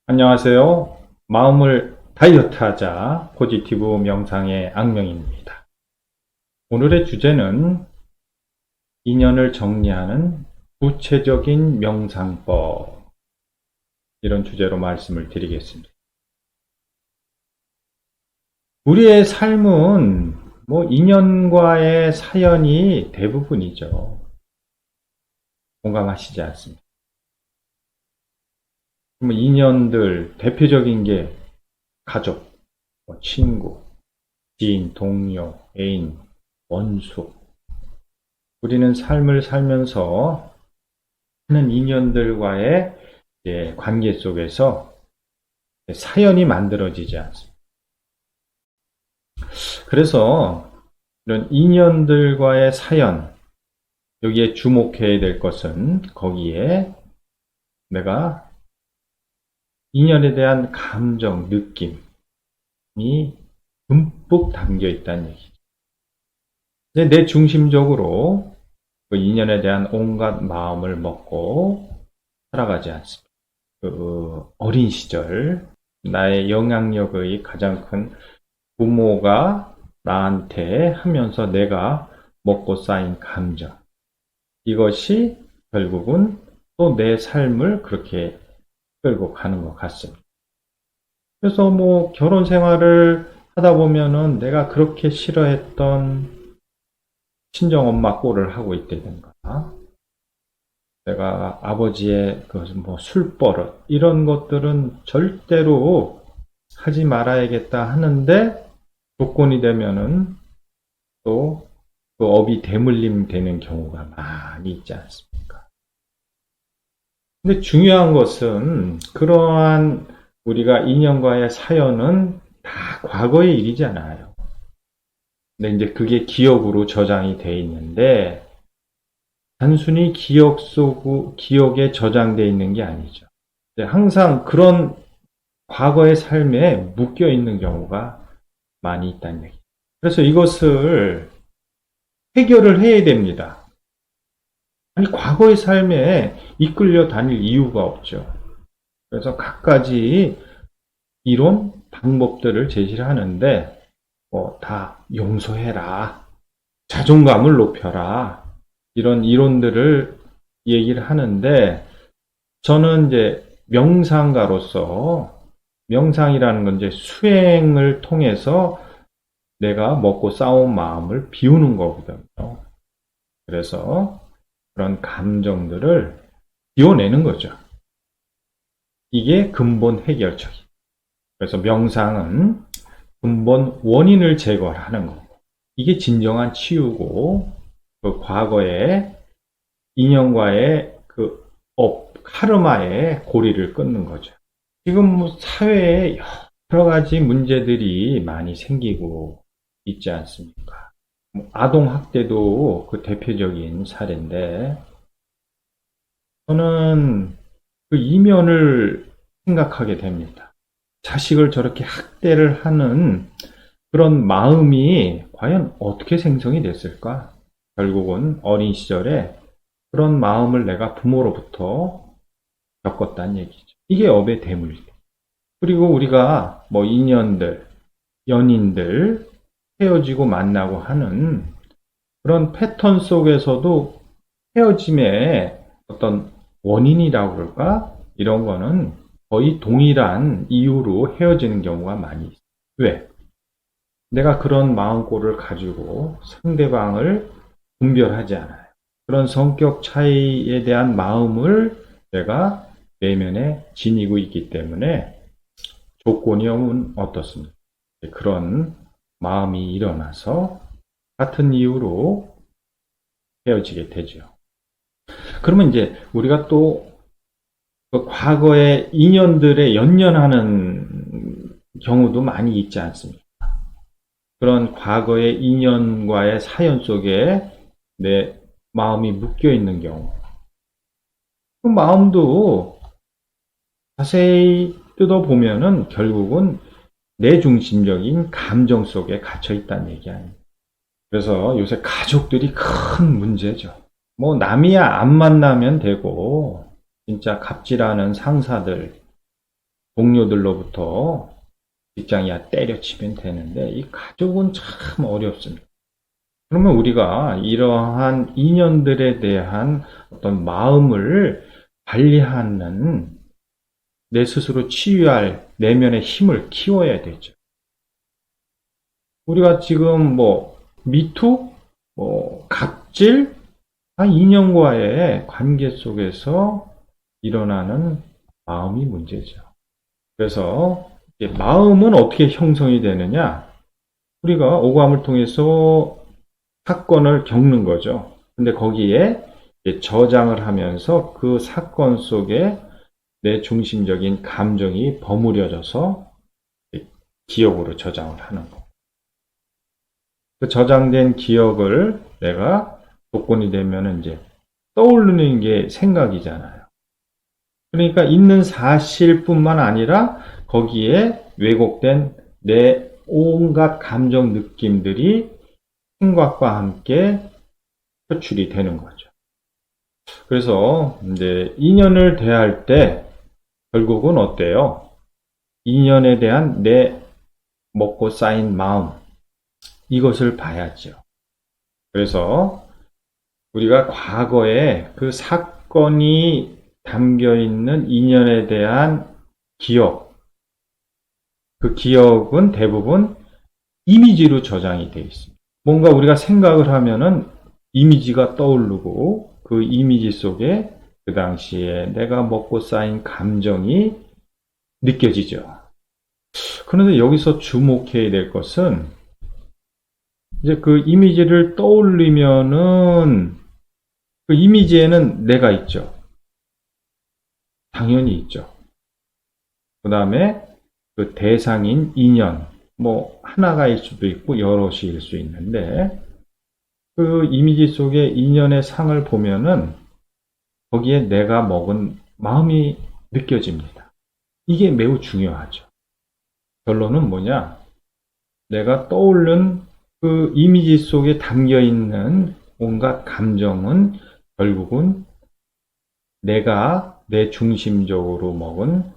안녕하세요. 마음을 다이어트하자 포지티브 명상의 악명입니다. 오늘의 주제는 인연을 정리하는 구체적인 명상법, 이런 주제로 말씀을 드리겠습니다. 우리의 삶은 인연과의 사연이 대부분이죠. 공감하시지 않습니까? 인연들 대표적인 게 가족, 친구, 지인, 동료, 애인, 원수. 우리는 삶을 살면서 하는 인연들과의 관계 속에서 사연이 만들어지지 않습니다. 그래서 이런 인연들과의 사연, 여기에 주목해야 될 것은 거기에 내가 인연에 대한 감정, 느낌이 듬뿍 담겨 있다는 얘기죠. 내 중심적으로 그 인연에 대한 온갖 마음을 먹고 살아가지 않습니다. 그 어린 시절 나의 영향력의 가장 큰 부모가 나한테 하면서 내가 먹고 쌓인 감정, 이것이 결국은 또 내 삶을 그렇게 끌고 가는 것 같습니다. 그래서 결혼 생활을 하다 보면은 내가 그렇게 싫어했던 친정엄마 꼴을 하고 있다든가, 내가 아버지의 그 술버릇, 이런 것들은 절대로 하지 말아야겠다 하는데 조건이 되면은 또 그 업이 대물림 되는 경우가 많이 있지 않습니까? 근데 중요한 것은 그러한 우리가 인연과의 사연은 다 과거의 일이잖아요. 근데 이제 그게 기억으로 저장이 돼 있는데 단순히 기억에 저장되어 있는 게 아니죠. 항상 그런 과거의 삶에 묶여 있는 경우가 많이 있다는 얘기. 그래서 이것을 해결을 해야 됩니다. 아니, 과거의 삶에 이끌려 다닐 이유가 없죠. 그래서 갖가지 이론, 방법들을 제시를 하는데, 다 용서해라, 자존감을 높여라, 이런 이론들을 얘기를 하는데, 저는 이제 명상가로서, 명상이라는 건 이제 수행을 통해서 내가 먹고 쌓은 마음을 비우는 거거든요. 그래서 그런 감정들을 비워내는 거죠. 이게 근본 해결책이에요. 그래서 명상은 근본 원인을 제거하는 거고, 이게 진정한 치유고, 그 과거의 인연과의 그 카르마의 고리를 끊는 거죠. 지금 사회에 여러 가지 문제들이 많이 생기고 있지 않습니까? 아동학대도 그 대표적인 사례인데, 저는 그 이면을 생각하게 됩니다. 자식을 저렇게 학대를 하는 그런 마음이 과연 어떻게 생성이 됐을까? 결국은 어린 시절에 그런 마음을 내가 부모로부터 겪었다는 얘기죠. 이게 업의 대물. 그리고 우리가 인연들, 연인들, 헤어지고 만나고 하는 그런 패턴 속에서도 헤어짐의 어떤 원인이라고 그럴까? 이런 거는 거의 동일한 이유로 헤어지는 경우가 많이 있어요. 왜? 내가 그런 마음꼴을 가지고 상대방을 분별하지 않아요. 그런 성격 차이에 대한 마음을 내가 내면에 지니고 있기 때문에 조건이 어떻습니까? 그런 마음이 일어나서 같은 이유로 헤어지게 되죠. 그러면 이제 우리가 또 그 과거의 인연들에 연연하는 경우도 많이 있지 않습니까? 그런 과거의 인연과의 사연 속에 내 마음이 묶여 있는 경우. 그 마음도 자세히 뜯어보면은 결국은 내 중심적인 감정 속에 갇혀 있다는 얘기 아닙니까? 그래서 요새 가족들이 큰 문제죠. 남이야 안 만나면 되고, 진짜 갑질하는 상사들, 동료들로부터 직장이야 때려치면 되는데 이 가족은 참 어렵습니다. 그러면 우리가 이러한 인연들에 대한 어떤 마음을 관리하는 내 스스로 치유할 내면의 힘을 키워야 되죠. 우리가 지금 미투, 갑질, 인연과의 관계 속에서 일어나는 마음이 문제죠. 그래서 마음은 어떻게 형성이 되느냐? 우리가 오감을 통해서 사건을 겪는 거죠. 근데 거기에 저장을 하면서 그 사건 속에 내 중심적인 감정이 버무려져서 기억으로 저장을 하는 거. 그 저장된 기억을 내가 복권이 되면 이제 떠오르는 게 생각이잖아요. 그러니까 있는 사실뿐만 아니라 거기에 왜곡된 내 온갖 감정 느낌들이 생각과 함께 표출이 되는 거죠. 그래서 이제 인연을 대할 때 결국은 어때요? 인연에 대한 내 먹고 쌓인 마음, 이것을 봐야죠. 그래서 우리가 과거에 그 사건이 담겨 있는 인연에 대한 기억, 그 기억은 대부분 이미지로 저장이 되어 있습니다. 뭔가 우리가 생각을 하면은 이미지가 떠오르고 그 이미지 속에 그 당시에 내가 먹고 쌓인 감정이 느껴지죠. 그런데 여기서 주목해야 될 것은 이제 그 이미지를 떠올리면은 그 이미지에는 내가 있죠. 당연히 있죠. 그 다음에 그 대상인 인연, 하나가일 수도 있고 여럿일 수 있는데 그 이미지 속에 인연의 상을 보면은 거기에 내가 먹은 마음이 느껴집니다. 이게 매우 중요하죠. 결론은 뭐냐? 내가 떠오른 그 이미지 속에 담겨 있는 온갖 감정은 결국은 내가 내 중심적으로 먹은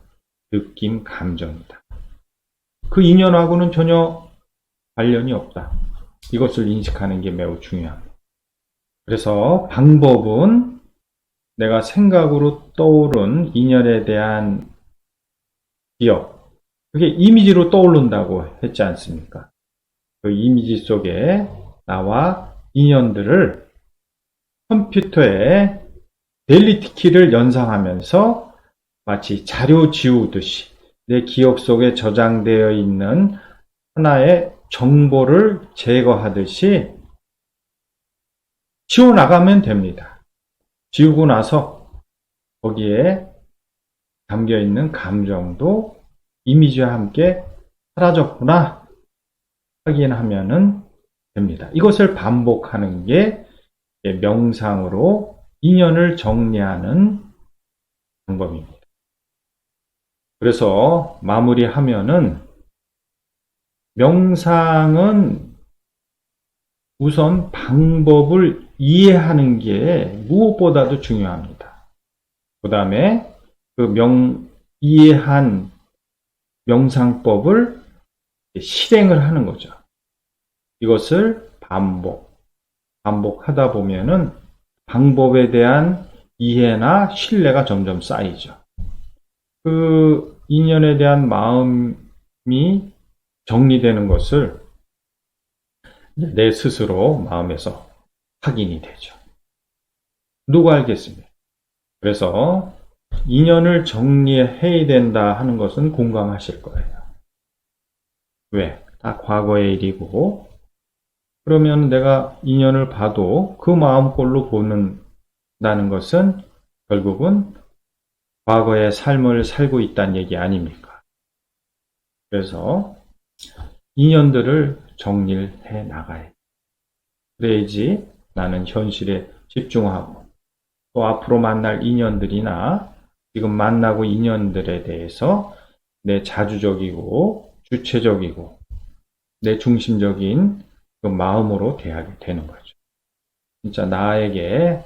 느낌, 감정이다. 그 인연하고는 전혀 관련이 없다. 이것을 인식하는 게 매우 중요합니다. 그래서 방법은 내가 생각으로 떠오른 인연에 대한 기억, 그게 이미지로 떠오른다고 했지 않습니까? 그 이미지 속에 나와 인연들을 컴퓨터에 델리트 키를 연상하면서 마치 자료 지우듯이 내 기억 속에 저장되어 있는 하나의 정보를 제거하듯이 지워나가면 됩니다. 지우고 나서 거기에 담겨 있는 감정도 이미지와 함께 사라졌구나 확인하면 됩니다. 이것을 반복하는 게 명상으로 인연을 정리하는 방법입니다. 그래서 마무리하면은 명상은 우선 방법을 이해하는 게 무엇보다도 중요합니다. 그 다음에 이해한 명상법을 실행을 하는 거죠. 이것을 반복하다 보면은 방법에 대한 이해나 신뢰가 점점 쌓이죠. 그 인연에 대한 마음이 정리되는 것을 내 스스로 마음에서 확인이 되죠. 누가 알겠습니까? 그래서 인연을 정리해야 된다 하는 것은 공감하실 거예요. 왜? 다 과거의 일이고 그러면 내가 인연을 봐도 그 마음꼴로 보는다는 것은 결국은 과거의 삶을 살고 있다는 얘기 아닙니까? 그래서 인연들을 정리를 해 나가야 그래야지 나는 현실에 집중하고 또 앞으로 만날 인연들이나 지금 만나고 인연들에 대해서 내 자주적이고 주체적이고 내 중심적인 그 마음으로 대하게 되는 거죠. 진짜 나에게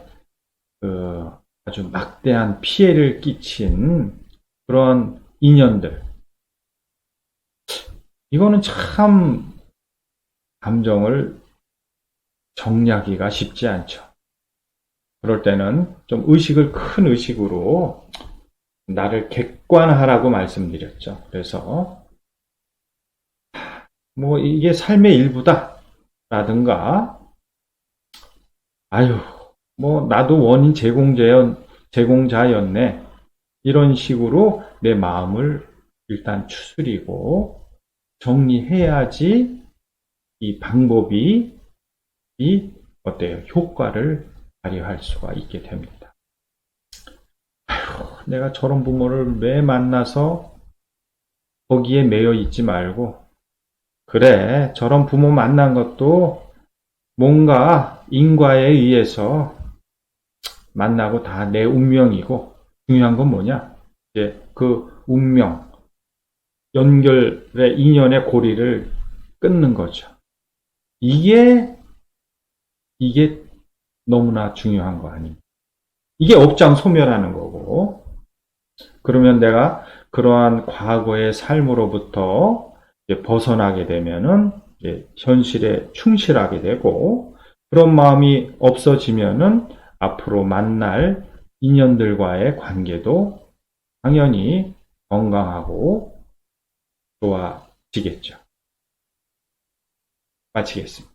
아주 막대한 피해를 끼친 그런 인연들. 이거는 참 감정을 정리하기가 쉽지 않죠. 그럴 때는 좀 큰 의식으로 나를 객관하라고 말씀드렸죠. 그래서 뭐 이게 삶의 일부다 라든가, 아유, 뭐 나도 원인 제공자였네, 이런 식으로 내 마음을 일단 추스리고 정리해야지 이 방법이 어때요? 효과를 발휘할 수가 있게 됩니다. 내가 저런 부모를 왜 만나서 거기에 매여 있지 말고, 그래, 저런 부모 만난 것도 뭔가 인과에 의해서 만나고 다 내 운명이고, 중요한 건 뭐냐? 이제 그 운명, 연결의 인연의 고리를 끊는 거죠. 이게 너무나 중요한 거 아닙니까? 이게 업장 소멸하는 거고, 그러면 내가 그러한 과거의 삶으로부터 이제 벗어나게 되면은 이제 현실에 충실하게 되고, 그런 마음이 없어지면은 앞으로 만날 인연들과의 관계도 당연히 건강하고 좋아지겠죠. 마치겠습니다.